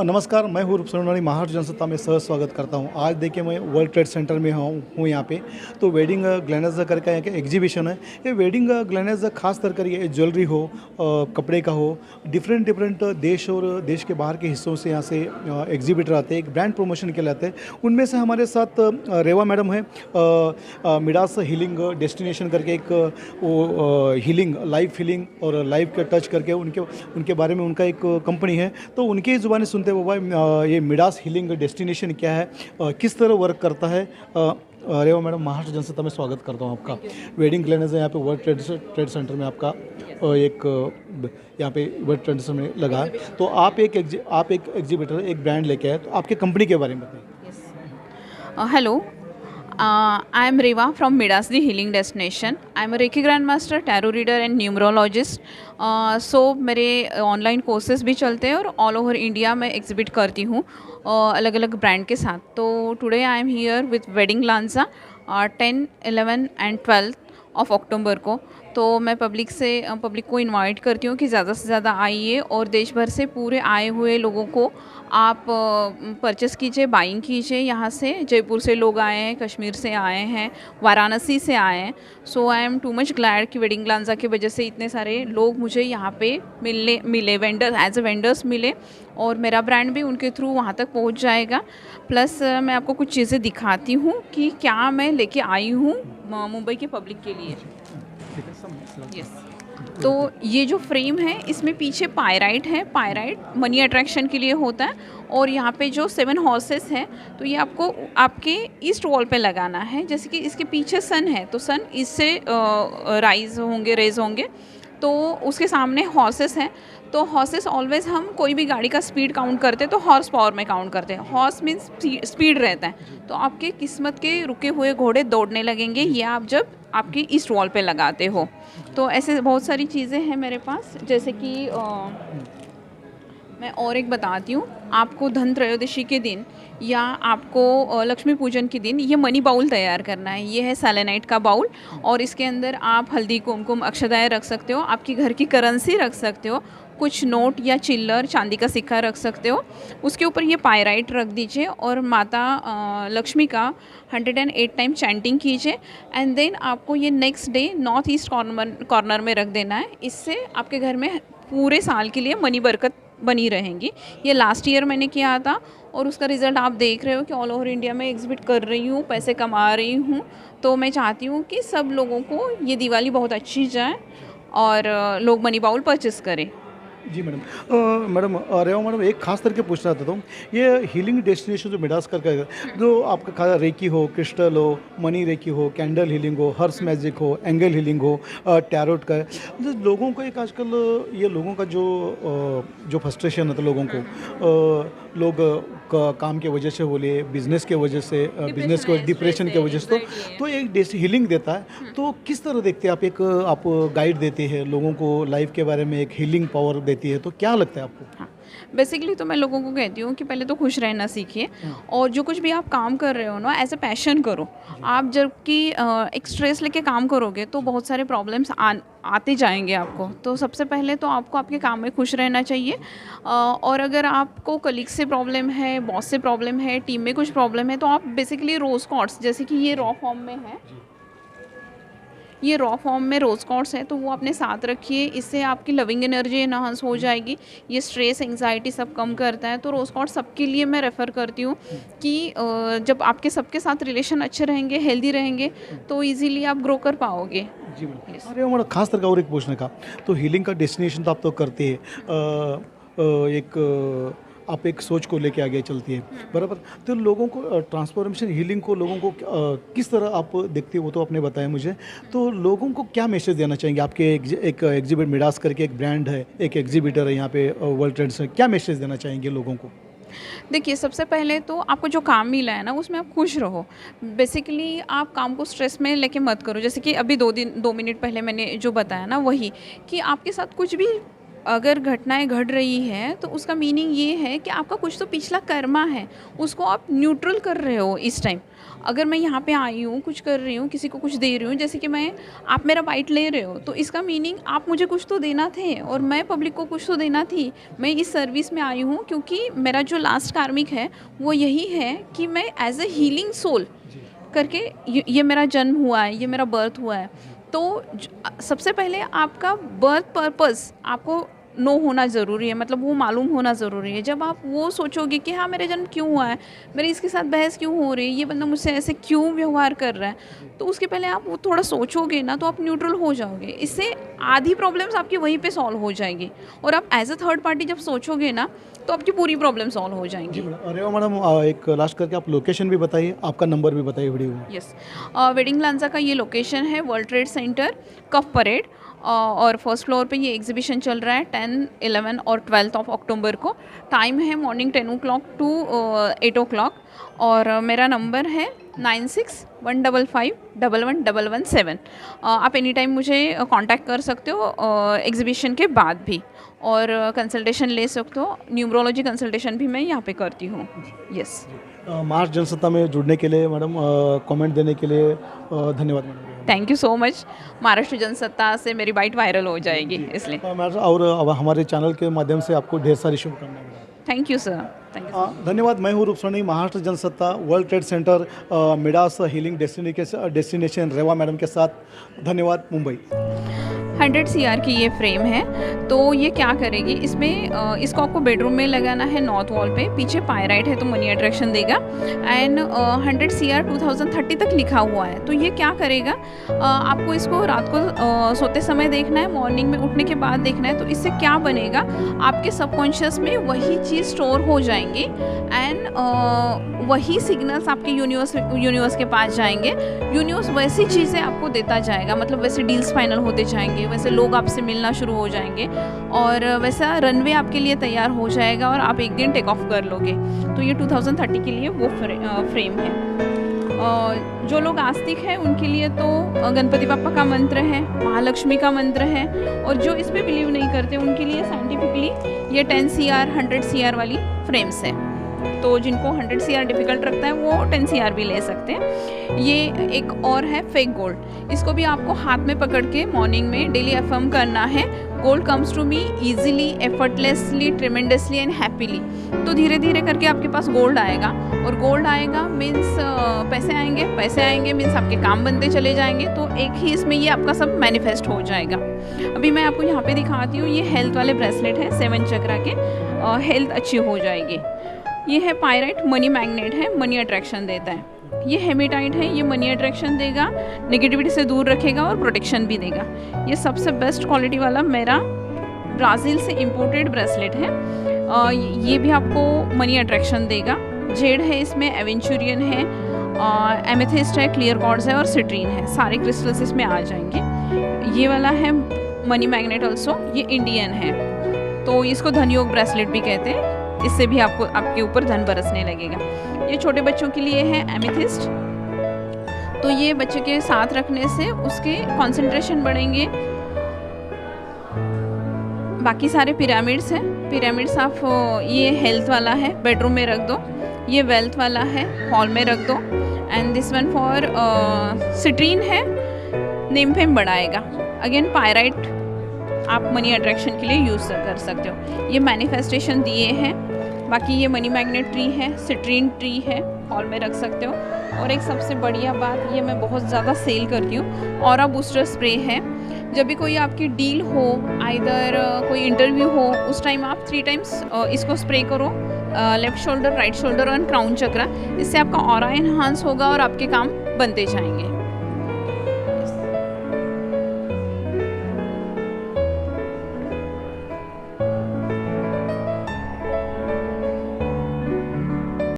नमस्कार, मैं हूँ रूपसरवणी महाराष्ट्र जनसत्ता में सह स्वागत करता हूँ। आज देखिए मैं वर्ल्ड ट्रेड सेंटर में हूँ यहाँ पे। तो वेडिंग ग्लैनर्स करके एक एग्जीबिशन है। ये वेडिंग ग्लैनर्स खास कर ये ज्वेलरी हो, कपड़े का हो, डिफरेंट देश और देश के बाहर के हिस्सों से यहाँ से एग्जीबिटर आते हैं, एक ब्रांड प्रमोशन के लिए आते हैं। उनमें से हमारे साथ रेवा मैडम है, मिडास हीलिंग डेस्टिनेशन करके एक वो हीलिंग, लाइफ हीलिंग और लाइफ का टच करके उनके बारे में उनका एक कंपनी है। तो उनकी ज़ुबानी सुनते हुए ये मिडास हीलिंग डेस्टिनेशन क्या है, किस तरह वर्क करता है। रेवा मैडम, महाराष्ट्र जनसत्ता में स्वागत करता हूँ आपका। वेडिंग ग्लैनर्स है यहाँ पे वर्ल्ड ट्रेड सेंटर में आपका एक यहाँ पे वर्ल्ड ट्रेड सेंटर में लगा है। तो आप एक एग्जीबिटर, एक ब्रांड लेके आए, तो आपके कंपनी के बारे में बताइए। Hello, I am Reva from Midas the Healing Destination. I am a Reiki Grandmaster, Tarot Reader and Numerologist. मेरे ऑनलाइन कोर्सेज भी चलते हैं और ऑल ओवर इंडिया में एग्जिबिट करती हूँ अलग अलग ब्रांड के साथ। तो today I am here with wedding Lanja 10, 11 and 12 of October को। तो मैं पब्लिक को इनवाइट करती हूँ कि ज़्यादा से ज़्यादा आइए और देश भर से पूरे आए हुए लोगों को आप परचेस कीजिए, बाइंग कीजिए। यहाँ से जयपुर से लोग आए हैं, कश्मीर से आए हैं, वाराणसी से आए हैं। So I am too much glad कि वेडिंग लांजा की वजह से इतने सारे लोग मुझे यहाँ पे मिले एज ए वेंडर्स मिले और मेरा ब्रांड भी उनके थ्रू वहाँ तक पहुँच जाएगा। प्लस मैं आपको कुछ चीज़ें दिखाती हूँ कि क्या मैं लेके आई हूँ मुंबई के पब्लिक के लिए। यस, तो ये जो फ्रेम है इसमें पीछे पायराइट है। पायराइट मनी अट्रैक्शन के लिए होता है और यहाँ पे जो 7 हॉर्सेस हैं तो ये आपको आपके ईस्ट वॉल पे लगाना है। जैसे कि इसके पीछे सन है तो सन इससे रेज होंगे। तो उसके सामने हॉर्सेस हैं। तो हॉर्सेस ऑलवेज हम कोई भी गाड़ी का स्पीड काउंट करते हैं तो हॉर्स पावर में काउंट करते हैं। हॉर्स मीन्स स्पीड रहता है। तो आपके किस्मत के रुके हुए घोड़े दौड़ने लगेंगे ये आप जब आपकी ईस्ट वॉल पे लगाते हो। तो ऐसे बहुत सारी चीज़ें हैं मेरे पास। जैसे कि मैं और एक बताती हूँ आपको। धन त्रयोदशी के दिन या आपको लक्ष्मी पूजन के दिन ये मनी बाउल तैयार करना है। ये है सेलेनाइट का बाउल और इसके अंदर आप हल्दी, कुमकुम, अक्षताएँ रख सकते हो, आपकी घर की करेंसी रख सकते हो, कुछ नोट या चिल्लर, चांदी का सिक्का रख सकते हो। उसके ऊपर ये पायराइट रख दीजिए और माता लक्ष्मी का 108 टाइम चैंटिंग कीजिए। एंड देन आपको ये next day north east corner में रख देना है। इससे आपके घर में पूरे साल के लिए मनी बरकत बनी रहेंगी। ये लास्ट ईयर मैंने किया था और उसका रिज़ल्ट आप देख रहे हो कि ऑल ओवर इंडिया में एग्जिबिट कर रही हूँ, पैसे कमा रही हूँ। तो मैं चाहती हूँ कि सब लोगों को ये दिवाली बहुत अच्छी जाए और लोग मनी बाउल परचेस करें। जी मैडम। रेवा मैडम, एक खास करके पूछना चाहता हूँ, ये हीलिंग डेस्टिनेशन जो मिडास करके जो आपका रेकी हो, क्रिस्टल हो, मनी रेकी हो, कैंडल हीलिंग हो, हर्स मैजिक हो, एंगल हीलिंग हो, टैरोट का है, मतलब लोगों को एक आजकल ये लोगों का जो फ्रस्ट्रेशन है, तो लोगों को लोग काम के वजह से बोले, बिजनेस के वजह से, बिजनेस को डिप्रेशन के वजह से, तो एक हीलिंग देता है। तो किस तरह देखते हैं आप गाइड देते हैं लोगों को लाइफ के बारे में, एक हीलिंग पावर देती है, तो क्या लगता है आपको? हाँ, बेसिकली तो मैं लोगों को कहती हूँ कि पहले तो खुश रहना सीखिए और जो कुछ भी आप काम कर रहे हो ना एज ए पैशन करो। आप जबकि एक स्ट्रेस लेके काम करोगे तो बहुत सारे प्रॉब्लम्स आते जाएंगे आपको। तो सबसे पहले तो आपको आपके काम में खुश रहना चाहिए। और अगर आपको कलीग से प्रॉब्लम है, बॉस से प्रॉब्लम है, टीम में कुछ प्रॉब्लम है, तो आप बेसिकली रोज़ क्वार्ट्स, जैसे कि ये रॉ फॉर्म में है, ये रॉ फॉर्म में रोज़ क्वार्ट्स है, तो वो अपने साथ रखिए। इससे आपकी लविंग एनर्जी एनहांस हो जाएगी। ये स्ट्रेस, एंग्जाइटी सब कम करता है। तो रोज़ क्वार्ट्स सबके लिए मैं रेफ़र करती हूँ कि जब आपके सबके साथ रिलेशन अच्छे रहेंगे, हेल्दी रहेंगे, तो इजीली आप ग्रो कर पाओगे। जी मैडम। अरे हमारा खास करके और एक पूछने का, तो हीलिंग का डेस्टिनेशन तो आप तो करते हैं, आप एक सोच को लेके आगे चलती है, बराबर। तो लोगों को ट्रांसफॉर्मेशन हीलिंग को लोगों को किस तरह आप देखते हो, वो तो आपने बताया मुझे। तो लोगों को क्या मैसेज देना चाहेंगे? आपके एक एग्जिबिट मिडास करके एक ब्रांड है, एक एग्जिबिटर है यहाँ पे वर्ल्ड ट्रेड से, क्या मैसेज देना चाहेंगे लोगों को? देखिए, सबसे पहले तो आपको जो काम मिला है ना उसमें आप खुश रहो। बेसिकली आप काम को स्ट्रेस में लेके मत करो। जैसे कि अभी 2 मिनट पहले मैंने जो बताया ना, वही कि आपके साथ कुछ भी अगर घटनाएं घट रही है तो उसका मीनिंग ये है कि आपका कुछ तो पिछला कर्मा है, उसको आप न्यूट्रल कर रहे हो इस टाइम। अगर मैं यहाँ पे आई हूँ, कुछ कर रही हूँ, किसी को कुछ दे रही हूँ, जैसे कि आप मेरा बाइट ले रहे हो, तो इसका मीनिंग आप मुझे कुछ तो देना थे और मैं पब्लिक को कुछ तो देना थी। मैं इस सर्विस में आई हूँ क्योंकि मेरा जो लास्ट कार्मिक है वो यही है कि मैं एज ए हीलिंग सोल करके ये मेरा जन्म हुआ है, ये मेरा बर्थ हुआ है। तो सबसे पहले आपका बर्थ पर्पस आपको नो होना ज़रूरी है, मतलब वो मालूम होना ज़रूरी है। जब आप वो सोचोगे कि हाँ मेरा जन्म क्यों हुआ है, मेरी इसके साथ बहस क्यों हो रही है, ये बंदा मुझसे ऐसे क्यों व्यवहार कर रहा है, तो उसके पहले आप वो थोड़ा सोचोगे ना तो आप न्यूट्रल हो जाओगे। इससे आधी प्रॉब्लम्स आपकी वहीं पे सॉल्व हो जाएगी और आप एज अ थर्ड पार्टी जब सोचोगे ना तो आपकी पूरी प्रॉब्लम सॉल्व हो जाएंगी। अरे मैडम, एक लास्ट करके आप लोकेशन भी बताइए, आपका नंबर भी बताइए वीडियो में। यस, वेडिंग प्लाजा का ये लोकेशन है वर्ल्ड ट्रेड सेंटर, कफ परेड, और फर्स्ट फ्लोर पे ये एग्जीबिशन चल रहा है 10, 11 और 12 ऑफ अक्टूबर को। टाइम है मॉर्निंग 10 o'clock टू 8 o'clock और मेरा नंबर है 9615511117। आप एनी टाइम मुझे कांटेक्ट कर सकते हो एग्जीबिशन के बाद भी, और कंसल्टेशन ले सकते हो। न्यूमरोलॉजी कंसल्टेशन भी मैं यहाँ पे करती हूँ। यस, महाराष्ट्र जनसत्ता में जुड़ने के लिए मैडम, कमेंट देने के लिए धन्यवाद madam. Thank you so much. Maharashtra Jansatta से मेरी बाइट वायरल हो जाएगी इसलिए। मैडम, और हमारे चैनल के माध्यम से आपको ढेर सारी शुभकामनाएं। Thank you sir, thank you. धन्यवाद। मैं हूँ Roopsoni, Maharashtra Jansatta world trade centre Midas healing destination Reva madam के साथ। धन्यवाद। मुंबई। 100 CR की ये फ्रेम है, तो ये क्या करेगी, इसमें इसको आपको बेडरूम में लगाना है नॉर्थ वॉल पे। पीछे पायराइट है तो मनी अट्रैक्शन देगा एंड 100 CR 2030 तक लिखा हुआ है। तो ये क्या करेगा, आपको इसको रात को सोते समय देखना है, मॉर्निंग में उठने के बाद देखना है। तो इससे क्या बनेगा, आपके सबकॉन्शियस में वही चीज़ स्टोर हो जाएंगी एंड वही सिग्नल्स आपके यूनिवर्स के पास जाएंगे। यूनिवर्स वैसी चीज़ें आपको देता जाएगा, मतलब वैसे डील्स फाइनल होते जाएंगे, वैसे लोग आपसे मिलना शुरू हो जाएंगे और वैसा रनवे आपके लिए तैयार हो जाएगा और आप एक दिन टेक ऑफ कर लोगे। तो ये 2030 के लिए वो फ्रेम है। जो लोग आस्तिक हैं उनके लिए तो गणपति बाप्पा का मंत्र है, महालक्ष्मी का मंत्र है, और जो इस पे बिलीव नहीं करते उनके लिए साइंटिफिकली ये 10 CR 100 CR वाली फ्रेम्स है। तो जिनको 100 CR डिफ़िकल्ट रखता है वो 10 CR भी ले सकते हैं। ये एक और है फेक गोल्ड, इसको भी आपको हाथ में पकड़ के मॉर्निंग में डेली अफर्म करना है। Gold comes to me easily, effortlessly, tremendously and happily. तो धीरे धीरे करके आपके पास गोल्ड आएगा, और गोल्ड आएगा मीन्स पैसे आएंगे, पैसे आएंगे मीन्स आपके काम बनते चले जाएंगे। तो एक ही इसमें ये आपका सब मैनिफेस्ट हो जाएगा। अभी मैं आपको यहाँ पे दिखाती हूँ, ये हेल्थ वाले ब्रेसलेट है 7 चक्रा के, हेल्थ अच्छी हो जाएगी। ये है पायराइट, मनी मैग्नेट है, मनी अट्रैक्शन देता है। ये हेमेटाइट है, ये मनी अट्रैक्शन देगा, नेगेटिविटी से दूर रखेगा और प्रोटेक्शन भी देगा। ये सबसे बेस्ट क्वालिटी वाला मेरा ब्राज़ील से इम्पोर्टेड ब्रेसलेट है। ये भी आपको मनी अट्रैक्शन देगा। जेड है इसमें, एवेंचुरियन है, एमेथिस्ट है, क्लियर क्वार्ट्ज है और सिट्रीन है। सारे क्रिस्टल्स इसमें आ जाएंगे। ये वाला है मनी मैग्नेट ऑल्सो, ये इंडियन है, तो इसको धनयोग ब्रेसलेट भी कहते हैं। इससे भी आपको आपके ऊपर धन बरसने लगेगा। ये छोटे बच्चों के लिए है एमेथिस्ट, तो ये बच्चे के साथ रखने से उसके कंसंट्रेशन बढ़ेंगे। बाकी सारे पिरामिड्स हैं, पिरामिड्स आप, ये हेल्थ वाला है, बेडरूम में रख दो। ये वेल्थ वाला है, हॉल में रख दो। And this one for citrine है, नेम फेम बढ़ाएगा। अगेन पायराइट आप मनी अट्रैक्शन के लिए यूज़ कर सकते हो। ये मैनिफेस्टेशन दिए हैं। बाकी ये मनी मैग्नेट ट्री है, सिट्रीन ट्री है, हॉल में रख सकते हो। और एक सबसे बढ़िया बात, ये मैं बहुत ज़्यादा सेल करती हूँ, ऑरा बूस्टर स्प्रे है। जब भी कोई आपकी डील हो, आइदर कोई इंटरव्यू हो, उस टाइम आप 3 टाइम्स इसको स्प्रे करो, लेफ्ट शोल्डर, राइट शोल्डर और क्राउन चक्रा। इससे आपका ऑरा एनहांस होगा और आपके काम बनते जाएंगे।